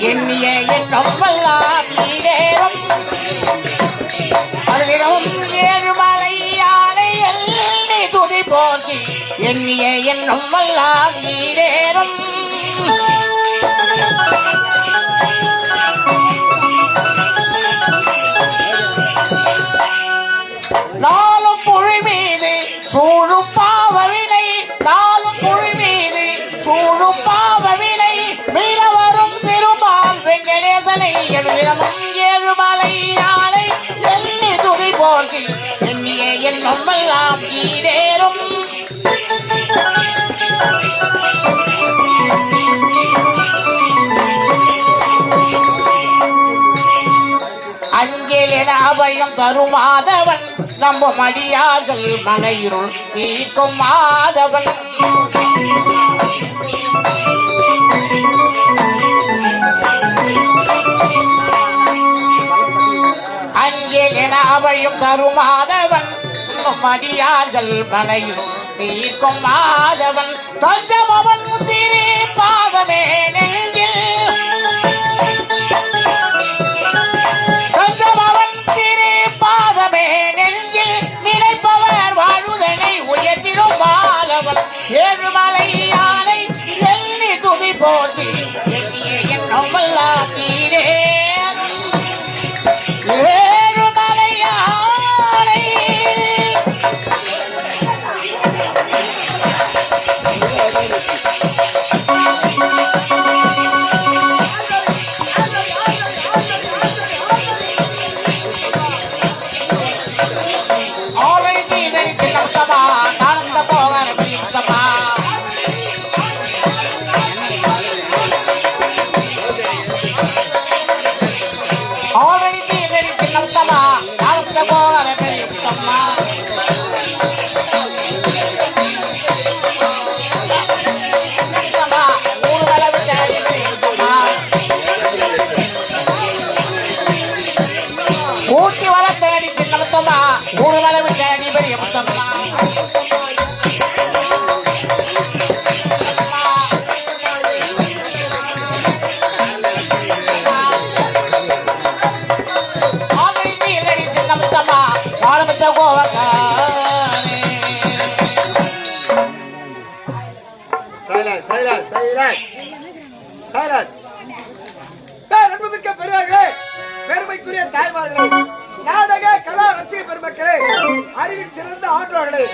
எண்ணிய எண்ணம் வல்லாம் ஈடேறும் அதுவும் ஏழுமலை யானை எல்லி துதி போக்கி எண்ணிய எண்ணம் வல்லாம் ஈடேறும் நாளும் புழி மீது சூழும் பாவவினை நாளும் புழி மீது சூழும் பாவவினை மீள வரும் திருமால் வெங்கடேசனை எழுவிடமும் ஏழுமலை யானை எண்ணி துதி போர்த்தி எண்ணிய எண்ணம் எல்லாம் ஈடேறும் அஞ்சல் என அபயம் தரும் மாதவன் நம்பும் அடியார்கள் மனையிருள் தீர்க்கும் மாதவன் அஞ்சல் என அபயம் தரும் மாதவன் நம்பும் அடியார்கள் மனையிருள் தீர்க்கும் மாதவன் தஞ்சமவன் திரு பாதமே நெஞ்சில் ஏழுமலை யானை எண்ணி துதி போட்டி எண்ணிய எண்ணம் எல்லாம் ஈடேறும் ஏழுமலை யானை ஊட்டி வளர்த்தடி சின்ன முத்தம்மா ஊரு வளவு தேடி பெரிய முத்தம்மா சின்ன முத்தம்மா வாழமுத்த கோவக்காரே பெரியவர்களே பெருமைக்குரிய தாய்மார்களே நாடக கலா ரசிக பெருமக்களே அறிவில் சிறந்த ஆன்றோர்களே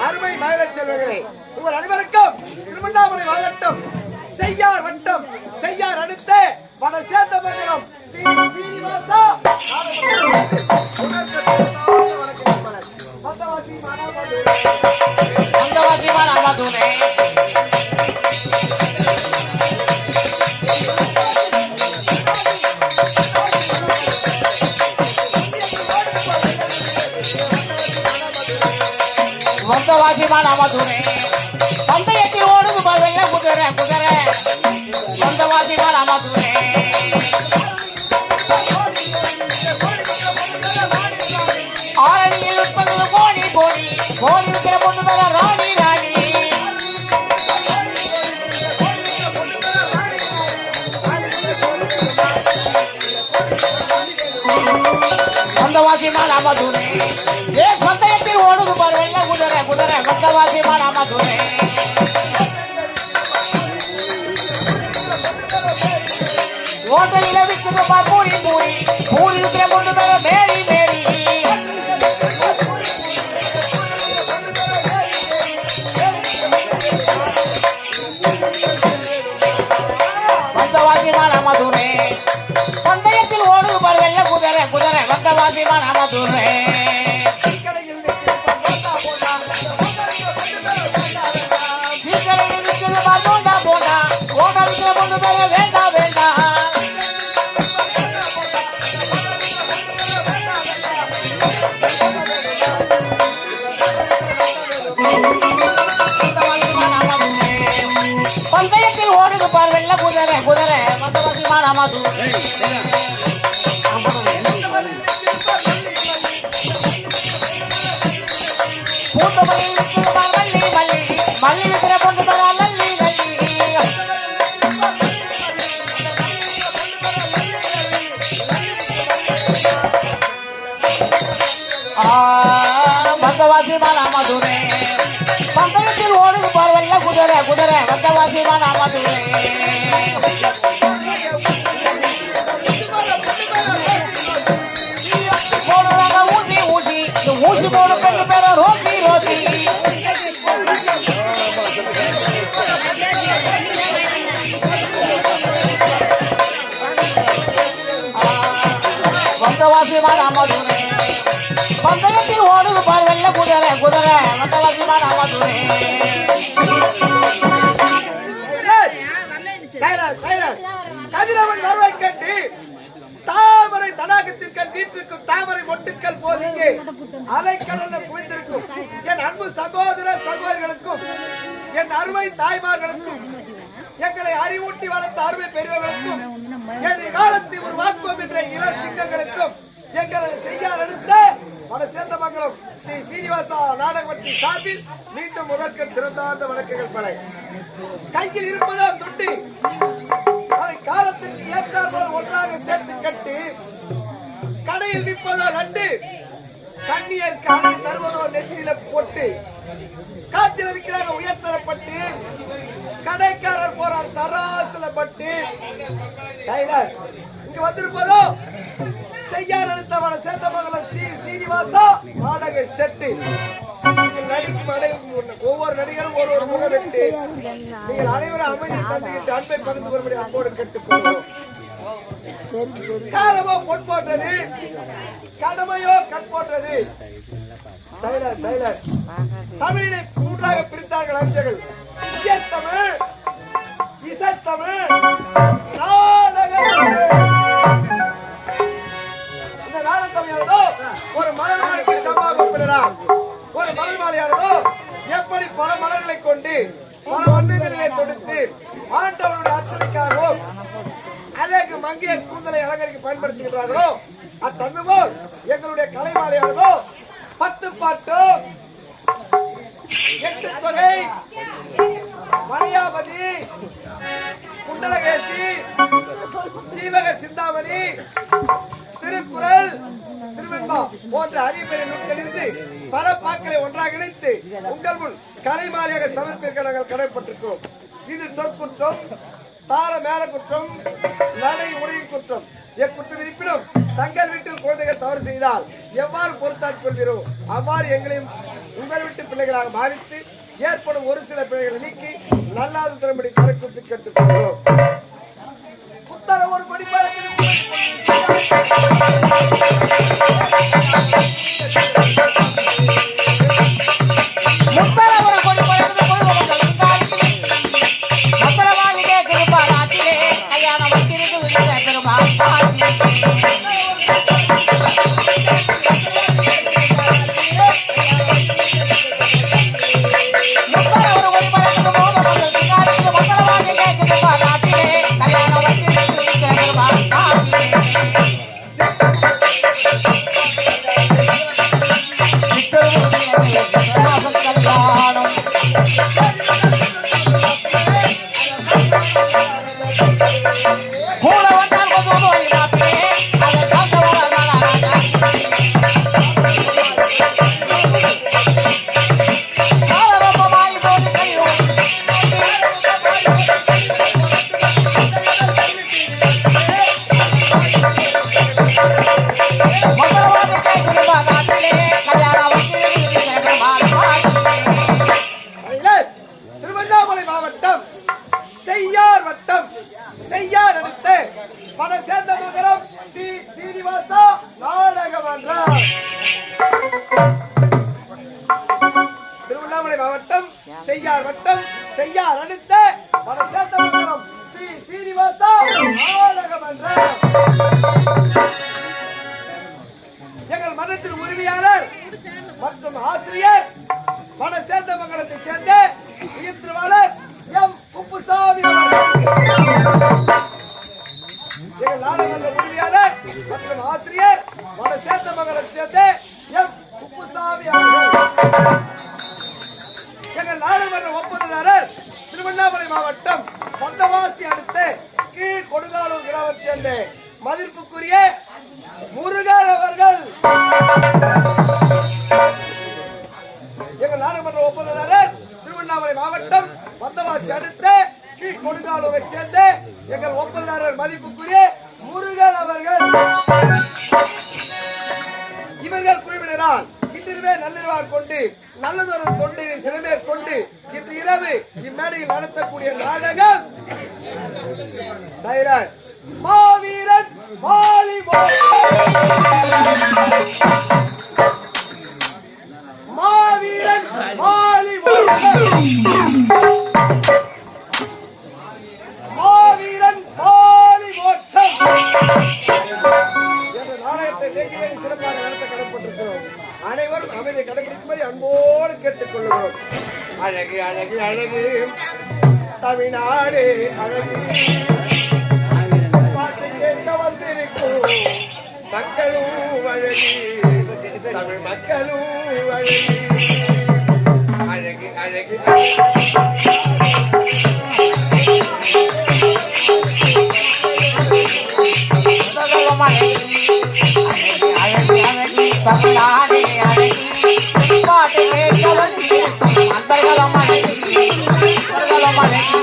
அருமை மகிழ செல்வர்களே உங்கள் அனைவருக்கும் திருவண்ணாமலை மாவட்டம் செய்யார் வட்டம் செய்யார் அடுத்த வட சேந்தமங்கலம் ஸ்ரீ ஸ்ரீனிவாசா வந்தவாசி மானாமதுரை வந்தவாசிமான மதுரை பந்தயத்தில் ஓடுது வெள்ள குதிரை குதிரை வந்தவாசிமான மதுரை ஆரணியில் உட்பது கோடி கோடி கோடி இருக்கிற பொண்ணு மேல ராணி ராணி வந்தவாசிமான மதுரை பந்தயத்தில் ஓடுது வெள்ள குதிரை குதிரை வந்தவாசிமான மதுரை ஓட்டலில விற்குது பூரி பூரி பூரி இருக்கிற பொண்ணு பேர மேரி மேரி வந்தவாசிமான மதுரை பந்தயத்தில் ஓடுது வெள்ள குதிரை குதிரை வந்தவாசிமான மதுரை வேண்டாம் வேண்டாம் பந்தயத்தில் ஓடுது பார் வெள்ள குதிரை குதிரை வந்தவாசிமான மதுரை பூத்த மல்லி மல்லி மல்லி விக்கிற பொண்ணு லல்லி லல்லி வந்தவாசி மதுரை பந்தயத்தில் ஓடுது பார்வல்ல குதிரை குதிரை வந்தவாசி மதுரை போடுறாங்க ஊசி ஊசி இந்த ஊசி போடு பெண்ணு பேர ரோசி ரோசி வந்தவாசி மதுரை பந்தயத்தில் ஓடுது பார்வல்ல குதிரை குதிரை வந்தவாசி மதுரை கதிரவன் வருவை கண்டு தாமரை தடாகத்தின் கண் வீட்டிற்கும் தாமரை மொட்டுக்கள் போதிங்கே அலைக்கடல குவிந்திருக்கும் என் அன்பு சகோதர சகோதரிகளுக்கும் என் அருமை தாய்மார்களுக்கும் எங்களை அறிவூட்டி வளர்த்த அருமை பெரியவர்களுக்கும் எதிர்காலத்தை உருவாக்குவோம் என்ற இளம் சிங்கங்களுக்கும் எங்களை செய்ய அடுத்த பல சேர்ந்த மங்களம் ஸ்ரீ சீனிவாசா நாடகமன்றி சார்பில் மீண்டும் முதற்கண் சிறந்தார்ந்த வணக்கங்கள் பல கையில் இருப்பதா தொட்டி அதை காலத்திற்கு ஏற்றாற்போல் ஒன்றாக சேர்த்து கட்டி கடையில் நிற்பதோ நண்டு கண்ணியர் கடை தருவதோ நெற்றியில போட்டு காத்திர விற்கிறாங்க உயர்த்தரப்பட்டு கடைக்காரர் போறார் தராசுல பட்டு டைலர் இங்க வந்திருப்பதோ செய்யார் அழுத்தவன சேர்ந்த மகள ஸ்ரீ சீனிவாசா நாடக செட்டு நடிக்கும் ஒவ்வொரு நடிகரும் ஒரு முகம் வெட்டு நீங்கள் அனைவரும் அமைதி தந்துகிட்டு அன்பை பகிர்ந்து கொள்படி அன்போடு கேட்டுக்கொள்கிறோம். காலமோ பொன் போன்றது கடமையோ கண் போன்றது. சைலர் சைலர் தமிழினை மூன்றாக பிரித்தார்கள் அறிஞர்கள். இயத்தமிழ், இசைத்தமிழ், நாடக. இந்த நாடக தமிழானதோ ஒரு மலர் மாலைக்கு சம்பாக ஒப்பிடுகிறார். ஒரு மலர் மாலையானதோ எப்படி பல மலர்களை கொண்டு பல வண்ணங்களிலே தொடுத்து ஆண்டவனுடைய அர்ச்சனைக்காகவும் அழகு மங்கிய கூந்தலை அலங்கரிக்க பயன்படுத்துகிறார்களோ அத்தன்மை போல் எங்களுடைய கலை மாலையானதோ 10 பாட்டு 8 தொகை மலையாபதி குண்டலகேசி ஜீவக சிந்தாமணி திருக்குறள் திருவெண்பா போன்ற அரியபெரிய நூல்களிலிருந்து பல பாக்களை ஒன்றாக இணைத்து உங்கள் முன் கலைமாலையாக சமர்ப்பிக்க நாங்கள் கடைப்பட்டிருக்கிறோம். இது சொற்குற்றம், தார மேல குற்றம், நடை உடையின் குற்றம். எக்குற்றம் இருப்பினும் தங்கள் வீட்டில் குழந்தைகள் தவறு செய்தால் எவ்வாறு பொறுத்தாட் கொள்வீரோ அவ்வாறு எங்களையும் உங்கள் வீட்டு பிள்ளைகளாக பாவித்து ஏற்படும் ஒரு சில பிள்ளைகளை நீக்கி நல்லாது திறம்படி கரைக்குப்பி கேட்டுக்கொள்கிறோம். புத்தக ஒரு படிப்பாளர் எங்கள் மன்றத்தின் உரிமையாளர் மற்றும் ஆசிரியர் மன சேர்ந்த மங்கலத்தை சேர்ந்த உயிர்த்திருவாளர் எம் குப்புசாமி எங்கள் நாடகமன்ற உரிமையாளர் மற்றும் ஆசிரியர் மன சேர்ந்த மங்கலத்தை சேர்ந்த எம் குப்புசாமி எங்கள் நாடகமன்ற ஒப்பந்ததாரர் திருவண்ணாமலை மாவட்டம் வந்தவாசி அடுத்த கீழ் கொடுங்காலூர் கிராமத்தை சேர்ந்த மதிப்புக்குரிய முருகன் அவர்கள் குற்றாலூரை சேர்ந்த எங்கள் ஒப்பந்தாரர் மதிப்புக்குரிய முருகன் அவர்கள் இவர்கள் குழுவினரால் இன்றிரவே நள்ளிரவாக கொண்டு நல்லதொரு தொண்டினை சிறமேற்கொண்டு இன்று இரவு இம்மேடையில் நடத்தக்கூடிய நாடகம் மாவீரன் வாலிபால் மாவீரன் வாலிபால் மாவீரன் வாலிபோட்சம் என்ற நாடகத்தை வெகு சிறப்பாக நடத்த கடன்பட்டிருக்கிறோம். அனைவரும் அமைதியை கடைபிடிக்கும்படி அன்போடு கேட்டுக் கொள்ளுகிறோம். அழகு அழகு அழகு தமிழ்நாடு அழகு பாட்டு கேட்க வந்திருக்கும் மக்களும் அழகு தமிழ் மக்களும் அழகு அழகு அழகு தமிழ்நாடே அழகி பாட்டு கேட்க வந்திருக்கும் அந்தர்களும் அழகி இவர்களும் அழகி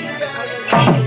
வாழ்க